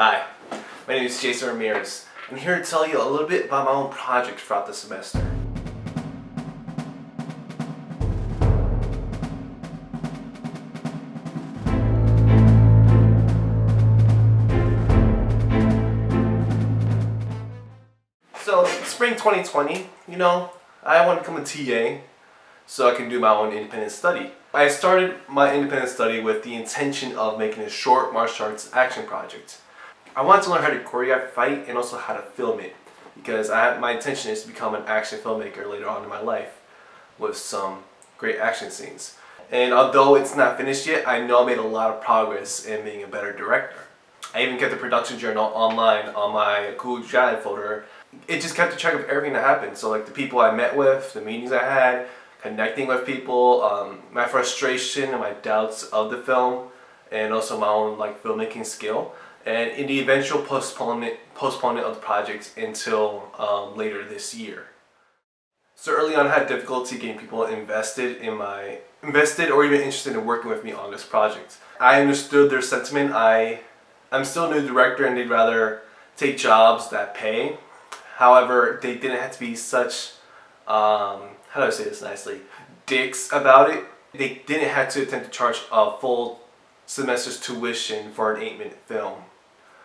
Hi, my name is Jason Ramirez. I'm here to tell you a little bit about my own project throughout the semester. So, spring 2020, I want to become a TA so I can do my own independent study. I started my independent study with the intention of making a short martial arts action project. I wanted to learn how to choreograph a fight and also how to film it because my intention is to become an action filmmaker later on in my life with some great action scenes. And although it's not finished yet, I know I made a lot of progress in being a better director. I even kept the production journal online on my Google Drive folder. It just kept a track of everything that happened. So like the people I met with, the meetings I had, connecting with people, my frustration and my doubts of the film, and also my own filmmaking skill. And in the eventual postponement of the project until later this year. So early on I had difficulty getting people invested or even interested in working with me on this project. I understood their sentiment. I'm still a new director and they'd rather take jobs that pay. However, they didn't have to be such, how do I say this nicely, dicks about it. They didn't have to attempt to charge a full semester's tuition for an 8-minute film.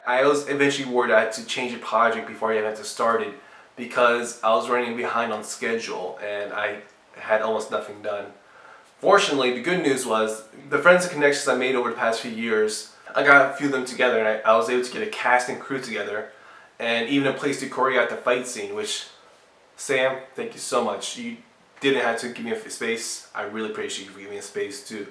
I was eventually worried I had to change the project before I even had to start it because I was running behind on schedule and I had almost nothing done. Fortunately, the good news was the friends and connections I made over the past few years, I got a few of them together and I was able to get a cast and crew together and even a place to choreograph the fight scene, which, Sam, thank you so much. You didn't have to give me a space. I really appreciate you for giving me a space to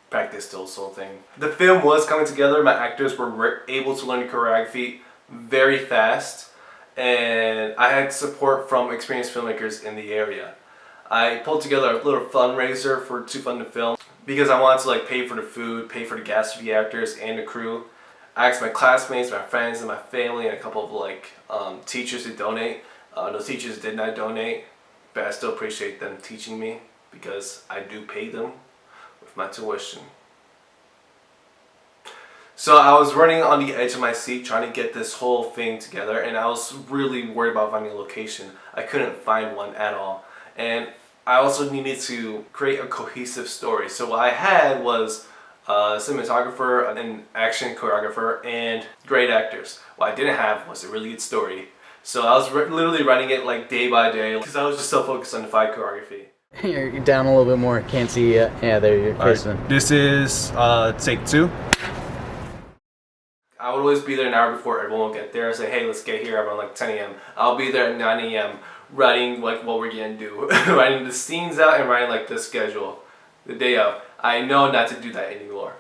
practice this whole thing. The film was coming together. My actors were able to learn the choreography very fast and I had support from experienced filmmakers in the area. I pulled together a little fundraiser to fund the film because I wanted to pay for the food, pay for the gas for the actors and the crew. I asked my classmates, my friends, and my family, and a couple of teachers to donate. Those teachers did not donate, but I still appreciate them teaching me because I do pay them with my tuition. So I was running on the edge of my seat trying to get this whole thing together and I was really worried about finding a location. I couldn't find one at all. And I also needed to create a cohesive story. So what I had was a cinematographer, an action choreographer, and great actors. What I didn't have was a really good story. So I was literally running it day by day because I was just so focused on the fight choreography. You're down a little bit more. Can't see. Yeah, there you're facing. Right. This is take 2. I would always be there an hour before everyone would get there and say, hey, let's get here around 10 a.m. I'll be there at 9 a.m. writing what we're gonna do, writing the scenes out and writing the schedule the day of. I know not to do that anymore.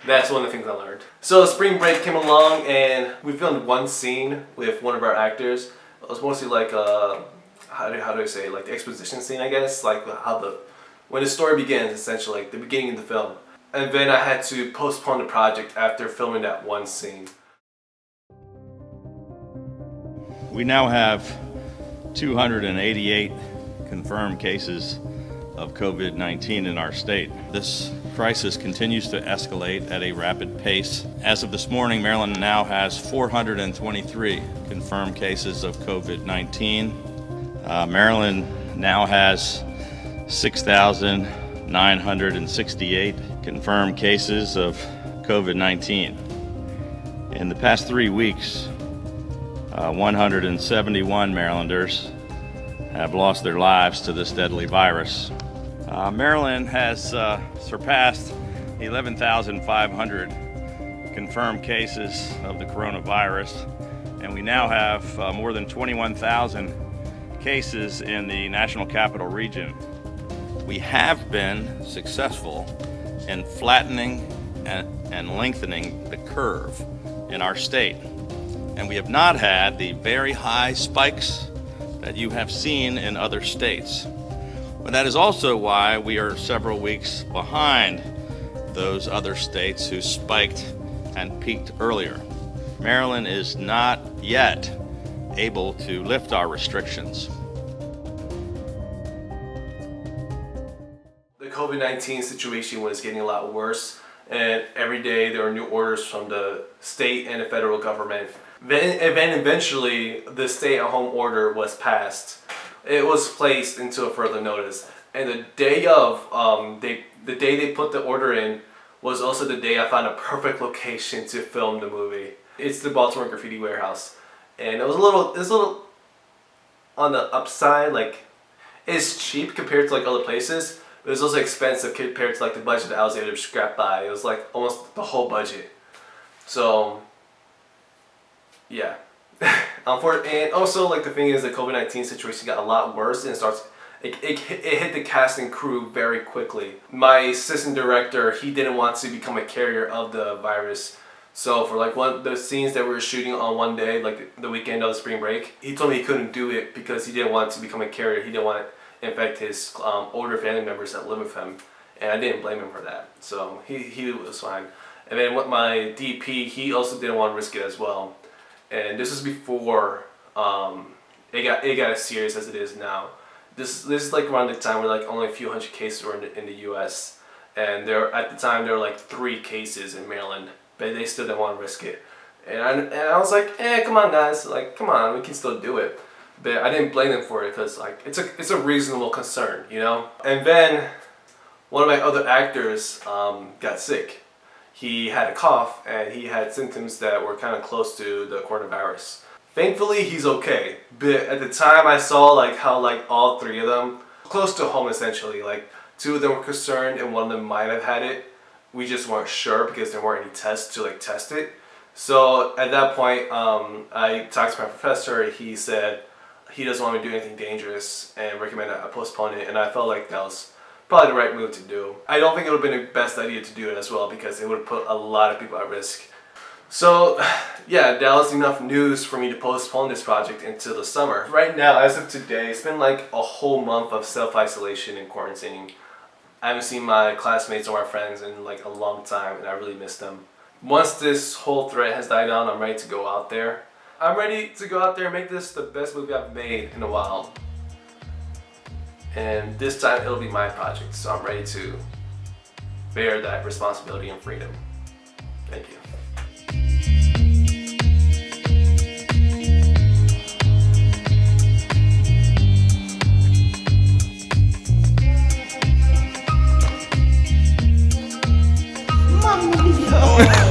That's one of the things I learned. So spring break came along and we filmed one scene with one of our actors. It was mostly how do I say, the exposition scene, I guess, when the story begins, essentially, the beginning of the film. And then I had to postpone the project after filming that one scene. We now have 288 confirmed cases of COVID-19 in our state. This crisis continues to escalate at a rapid pace. As of this morning, Maryland now has 423 confirmed cases of COVID-19. Maryland now has 6,968 confirmed cases of COVID-19. In the past 3 weeks, 171 Marylanders have lost their lives to this deadly virus. Maryland has surpassed 11,500 confirmed cases of the coronavirus, and we now have more than 21,000 cases in the National Capital Region. We have been successful in flattening and lengthening the curve in our state, and we have not had the very high spikes that you have seen in other states. But that is also why we are several weeks behind those other states who spiked and peaked earlier. Maryland is not yet able to lift our restrictions. The COVID-19 situation was getting a lot worse and every day there were new orders from the state and the federal government. Then eventually the stay-at-home order was passed. It was placed into a further notice, and the day they put the order in was also the day I found a perfect location to film the movie. It's the Baltimore Graffiti Warehouse, and it was a little on the upside. Like, it's cheap compared to like other places, but it was also expensive compared to like the budget that I was able to scrap by. It was like almost the whole budget. So yeah. And also, like, the thing is, the COVID-19 situation got a lot worse, and it hit the cast and crew very quickly. My assistant director, he didn't want to become a carrier of the virus. So for like the scenes that we were shooting on one day, like the weekend of the spring break, he told me he couldn't do it because he didn't want to become a carrier. He didn't want to infect his older family members that live with him. And I didn't blame him for that. So he was fine. And then with my DP, he also didn't want to risk it as well. And this is before it got as serious as it is now. This is like around the time where like only a few hundred cases were in the U.S. And at the time there were like 3 cases in Maryland, but they still didn't want to risk it. And I was like, come on guys, like, come on, we can still do it. But I didn't blame them for it because like it's a reasonable concern, you know. And then one of my other actors got sick. He had a cough and he had symptoms that were kind of close to the coronavirus. Thankfully, he's okay. But at the time, I saw like how like all 3 of them, close to home essentially, like 2 of them were concerned and one of them might have had it. We just weren't sure because there weren't any tests to like test it. So at that point, I talked to my professor. He said he doesn't want me to do anything dangerous and recommended I postpone it. And I felt like that was probably the right move to do. I don't think it would have been the best idea to do it as well because it would have put a lot of people at risk. So yeah, that was enough news for me to postpone this project until the summer. Right now, as of today, it's been like a whole month of self-isolation and quarantining. I haven't seen my classmates or my friends in like a long time, and I really miss them. Once this whole threat has died down, I'm ready to go out there. I'm ready to go out there and make this the best movie I've made in a while. And this time it'll be my project, so I'm ready to bear that responsibility and freedom. Thank you. Mamma mia!